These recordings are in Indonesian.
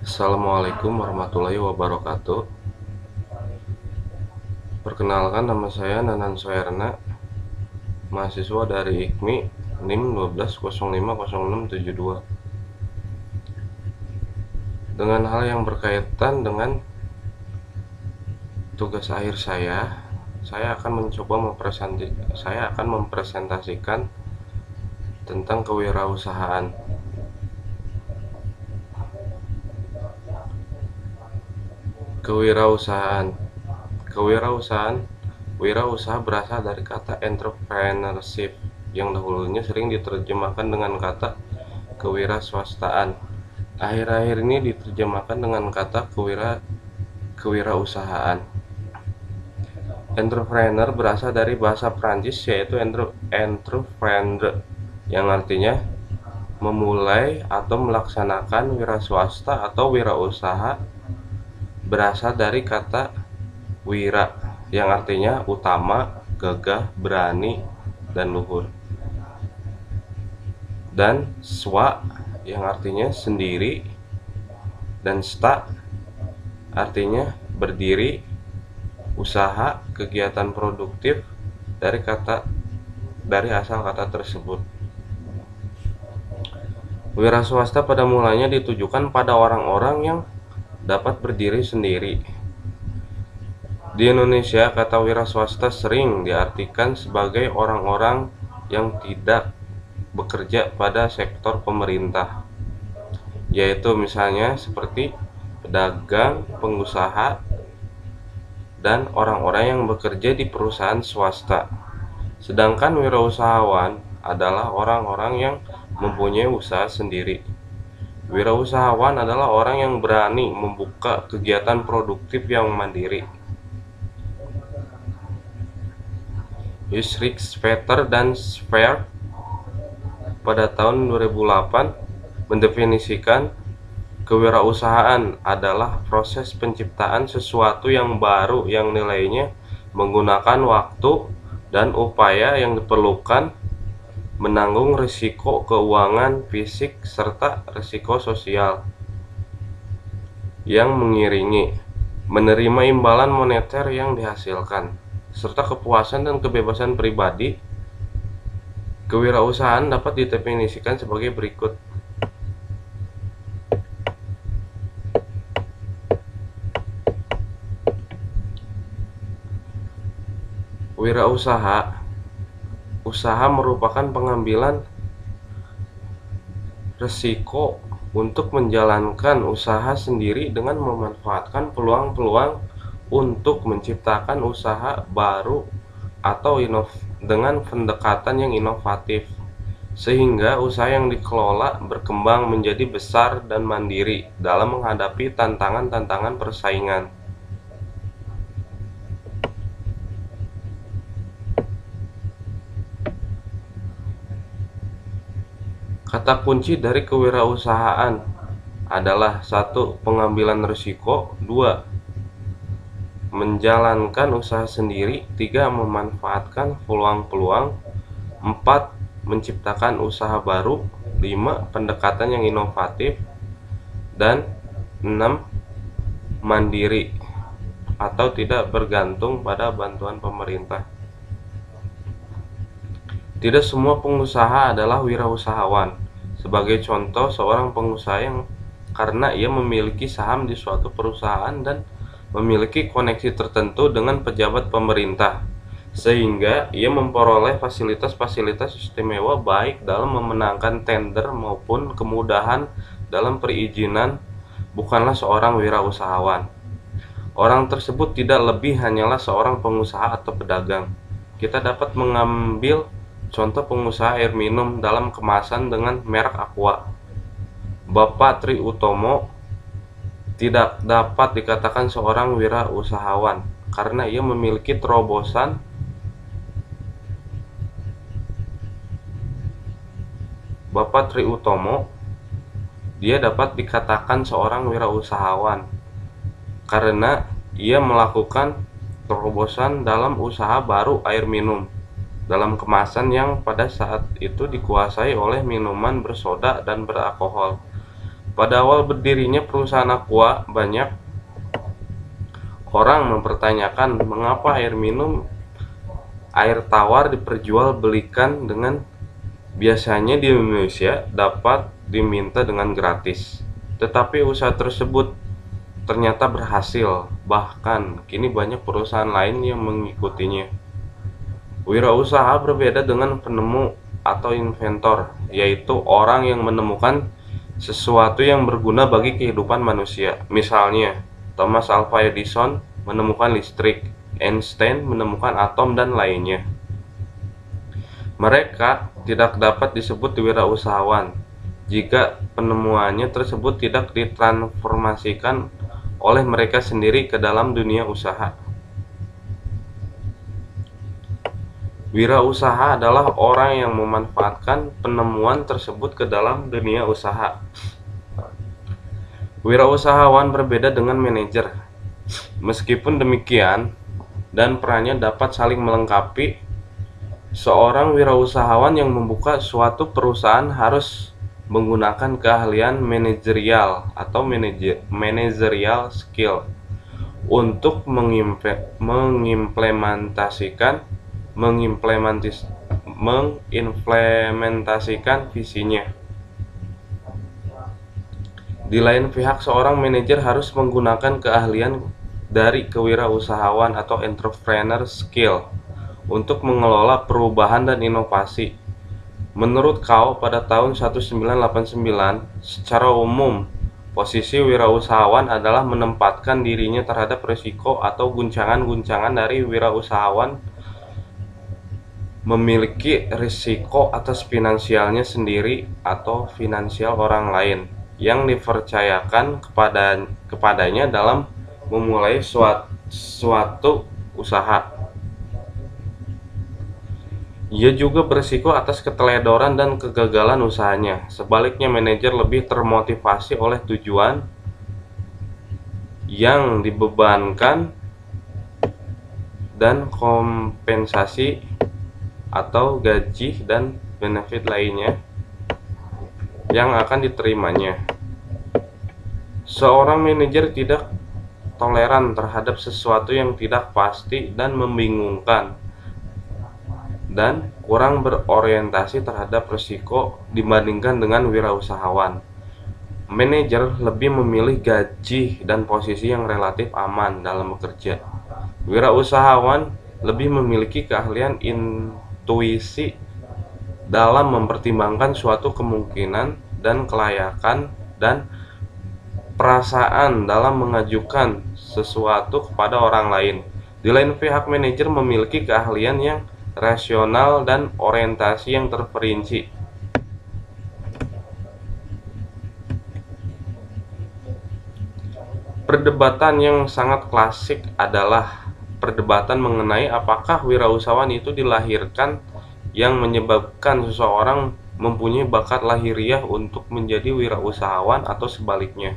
Assalamualaikum warahmatullahi wabarakatuh. Perkenalkan, nama saya Nanan Soerna, mahasiswa dari IKMI NIM 12050672. Dengan hal yang berkaitan dengan tugas akhir saya akan mempresentasikan tentang kewirausahaan. Kewirausahaan Wirausaha berasal dari kata entrepreneurship yang dahulunya sering diterjemahkan dengan kata kewiraswastaan. Akhir-akhir ini diterjemahkan dengan kata kewirausahaan. Entrepreneur berasal dari bahasa Prancis, yaitu entreprendre, yang artinya memulai atau melaksanakan wiraswasta atau wirausaha. Berasal dari kata wira yang artinya utama, gagah, berani, dan luhur, dan swa yang artinya sendiri, dan sta artinya berdiri, usaha, kegiatan produktif dari asal kata tersebut. Wira swasta pada mulanya ditujukan pada orang-orang yang dapat berdiri sendiri. Di Indonesia, kata wira swasta sering diartikan sebagai orang-orang yang tidak bekerja pada sektor pemerintah, yaitu misalnya seperti pedagang, pengusaha, dan orang-orang yang bekerja di perusahaan swasta. Sedangkan wirausahawan adalah orang-orang yang mempunyai usaha sendiri. Wirausahawan adalah orang yang berani membuka kegiatan produktif yang mandiri. Ulrich Speter dan Speer pada tahun 2008 mendefinisikan kewirausahaan adalah proses penciptaan sesuatu yang baru yang nilainya menggunakan waktu dan upaya yang diperlukan, menanggung risiko keuangan, fisik, serta risiko sosial yang mengiringi, menerima imbalan moneter yang dihasilkan, serta kepuasan dan kebebasan pribadi. Kewirausahaan dapat didefinisikan sebagai berikut. Wirausaha merupakan pengambilan risiko untuk menjalankan usaha sendiri dengan memanfaatkan peluang-peluang untuk menciptakan usaha baru atau dengan pendekatan yang inovatif, sehingga usaha yang dikelola berkembang menjadi besar dan mandiri dalam menghadapi tantangan-tantangan persaingan. Kata kunci dari kewirausahaan adalah 1. Pengambilan risiko, 2. Menjalankan usaha sendiri, 3. Memanfaatkan peluang-peluang, 4. Menciptakan usaha baru, 5. Pendekatan yang inovatif, dan 6. Mandiri atau tidak bergantung pada bantuan pemerintah. Tidak semua pengusaha adalah wirausahawan. Sebagai contoh, seorang pengusaha yang karena ia memiliki saham di suatu perusahaan dan memiliki koneksi tertentu dengan pejabat pemerintah, sehingga ia memperoleh fasilitas-fasilitas istimewa baik dalam memenangkan tender maupun kemudahan dalam perizinan, bukanlah seorang wirausahawan. Orang tersebut tidak lebih hanyalah seorang pengusaha atau pedagang. Kita dapat mengambil contoh pengusaha air minum dalam kemasan dengan merek Aqua. Bapak Tri Utomo tidak dapat dikatakan seorang wirausahawan karena ia memiliki terobosan Bapak Tri Utomo, dia dapat dikatakan seorang wirausahawan karena ia melakukan terobosan dalam usaha baru air minum dalam kemasan yang pada saat itu dikuasai oleh minuman bersoda dan beralkohol. Pada awal berdirinya perusahaan Aqua, banyak orang mempertanyakan mengapa air tawar diperjualbelikan dengan biasanya di Indonesia dapat diminta dengan gratis. Tetapi usaha tersebut ternyata berhasil, bahkan kini banyak perusahaan lain yang mengikutinya. Wirausaha berbeda dengan penemu atau inventor, yaitu orang yang menemukan sesuatu yang berguna bagi kehidupan manusia. Misalnya, Thomas Alva Edison menemukan listrik, Einstein menemukan atom, dan lainnya. Mereka tidak dapat disebut wirausahawan jika penemuannya tersebut tidak ditransformasikan oleh mereka sendiri ke dalam dunia usaha. Wirausaha adalah orang yang memanfaatkan penemuan tersebut ke dalam dunia usaha. Wirausahawan berbeda dengan manajer. Meskipun demikian, dan perannya dapat saling melengkapi, seorang wirausahawan yang membuka suatu perusahaan harus menggunakan keahlian manajerial atau managerial skill untuk mengimplementasikan visinya. Di lain pihak, seorang manajer harus menggunakan keahlian dari kewirausahawan atau entrepreneur skill untuk mengelola perubahan dan inovasi. Menurut Kao, pada tahun 1989, secara umum, posisi wirausahawan adalah menempatkan dirinya terhadap risiko atau guncangan-guncangan dari wirausahawan memiliki risiko atas finansialnya sendiri atau finansial orang lain yang dipercayakan kepadanya dalam memulai suatu usaha. Ia juga berisiko atas keteledoran dan kegagalan usahanya. Sebaliknya, manajer lebih termotivasi oleh tujuan yang dibebankan dan kompensasi atau gaji dan benefit lainnya yang akan diterimanya. Seorang manajer tidak toleran terhadap sesuatu yang tidak pasti dan membingungkan, dan kurang berorientasi terhadap risiko dibandingkan dengan wirausahawan. Manajer lebih memilih gaji dan posisi yang relatif aman dalam bekerja. Wirausahawan lebih memiliki keahlian intuisi dalam mempertimbangkan suatu kemungkinan dan kelayakan dan perasaan dalam mengajukan sesuatu kepada orang lain. Di lain pihak, manajer memiliki keahlian yang rasional dan orientasi yang terperinci. Perdebatan yang sangat klasik adalah perdebatan mengenai apakah wirausahawan itu dilahirkan, yang menyebabkan seseorang mempunyai bakat lahiriah untuk menjadi wirausahawan, atau sebaliknya.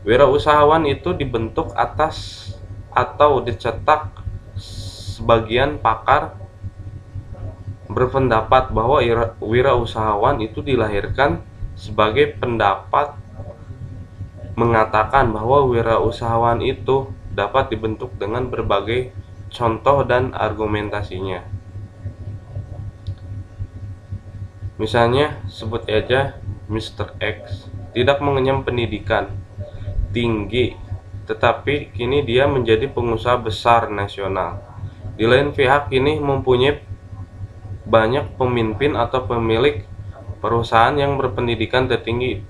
Wirausahawan itu dibentuk atas atau dicetak. Sebagian pakar berpendapat bahwa wirausahawan itu dilahirkan. Sebagai pendapat mengatakan bahwa wirausahawan itu dapat dibentuk dengan berbagai contoh dan argumentasinya. Misalnya, sebut aja Mr. X tidak mengenyam pendidikan tinggi, tetapi kini dia menjadi pengusaha besar nasional. Di lain pihak, kini mempunyai banyak pemimpin atau pemilik perusahaan yang berpendidikan tertinggi,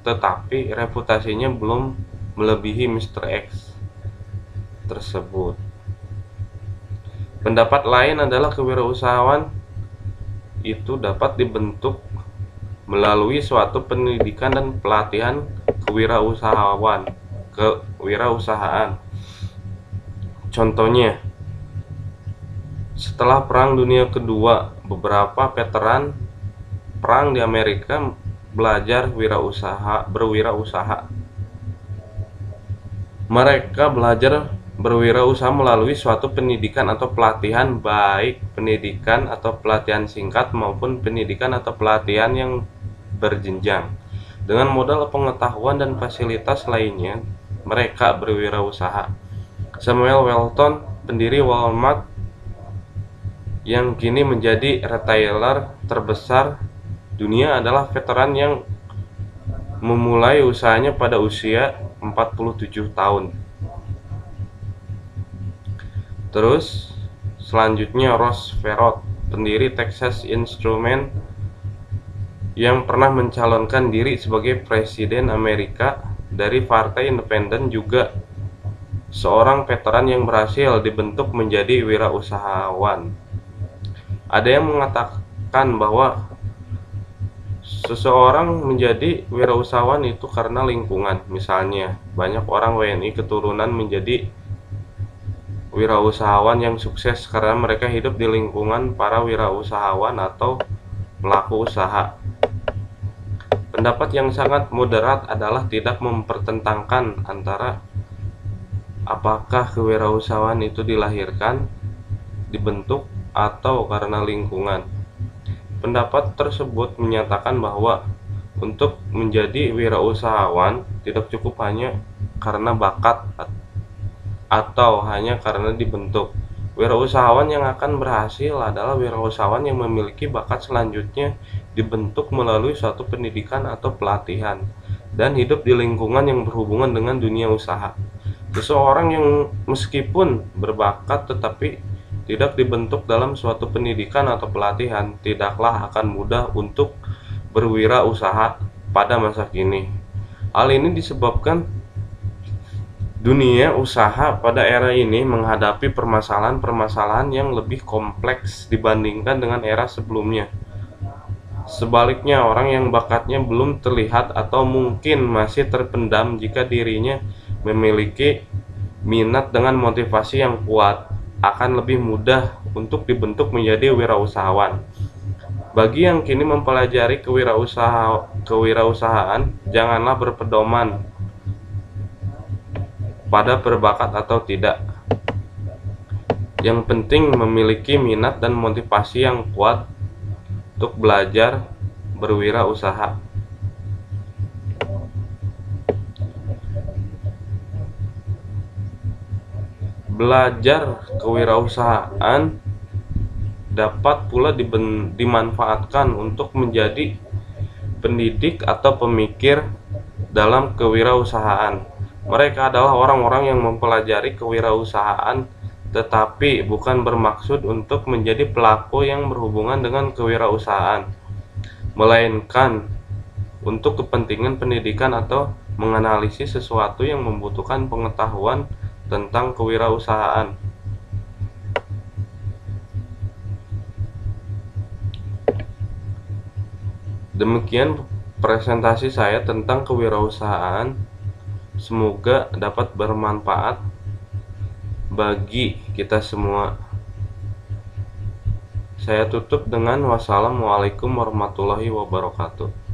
tetapi reputasinya belum melebihi Mr. X tersebut. Pendapat lain adalah kewirausahaan itu dapat dibentuk melalui suatu pendidikan dan pelatihan kewirausahaan. Contohnya, setelah Perang Dunia Kedua, beberapa veteran perang di Amerika belajar berwirausaha. Mereka belajar berwirausaha melalui suatu pendidikan atau pelatihan, baik pendidikan atau pelatihan singkat maupun pendidikan atau pelatihan yang berjenjang. Dengan modal pengetahuan dan fasilitas lainnya, mereka berwirausaha. Samuel Welton, pendiri Walmart yang kini menjadi retailer terbesar dunia, adalah veteran yang memulai usahanya pada usia 47 tahun. Terus selanjutnya Ross Perot, pendiri Texas Instruments yang pernah mencalonkan diri sebagai presiden Amerika dari Partai Independen, juga seorang veteran yang berhasil dibentuk menjadi wirausahawan. Ada yang mengatakan bahwa seseorang menjadi wirausahawan itu karena lingkungan. Misalnya, banyak orang WNI keturunan menjadi wirausahawan yang sukses karena mereka hidup di lingkungan para wirausahawan atau pelaku usaha. Pendapat yang sangat moderat adalah tidak mempertentangkan antara apakah kewirausahaan itu dilahirkan, dibentuk, atau karena lingkungan. Pendapat tersebut menyatakan bahwa untuk menjadi wirausahawan tidak cukup hanya karena bakat atau hanya karena dibentuk. Wirausahawan yang akan berhasil adalah wirausahawan yang memiliki bakat, selanjutnya dibentuk melalui suatu pendidikan atau pelatihan, dan hidup di lingkungan yang berhubungan dengan dunia usaha. Seseorang yang meskipun berbakat tetapi tidak dibentuk dalam suatu pendidikan atau pelatihan tidaklah akan mudah untuk berwirausaha pada masa kini. Hal ini disebabkan dunia usaha pada era ini menghadapi permasalahan-permasalahan yang lebih kompleks dibandingkan dengan era sebelumnya. Sebaliknya, orang yang bakatnya belum terlihat atau mungkin masih terpendam, jika dirinya memiliki minat dengan motivasi yang kuat, akan lebih mudah untuk dibentuk menjadi wirausahawan. Bagi yang kini mempelajari kewirausahaan, janganlah berpedoman pada berbakat atau tidak. Yang penting memiliki minat dan motivasi yang kuat untuk belajar berwirausaha. Belajar kewirausahaan dapat pula dimanfaatkan untuk menjadi pendidik atau pemikir dalam kewirausahaan. Mereka adalah orang-orang yang mempelajari kewirausahaan tetapi bukan bermaksud untuk menjadi pelaku yang berhubungan dengan kewirausahaan, melainkan untuk kepentingan pendidikan atau menganalisis sesuatu yang membutuhkan pengetahuan tentang kewirausahaan. Demikian presentasi saya tentang kewirausahaan. Semoga dapat bermanfaat bagi kita semua. Saya tutup dengan wassalamualaikum warahmatullahi wabarakatuh.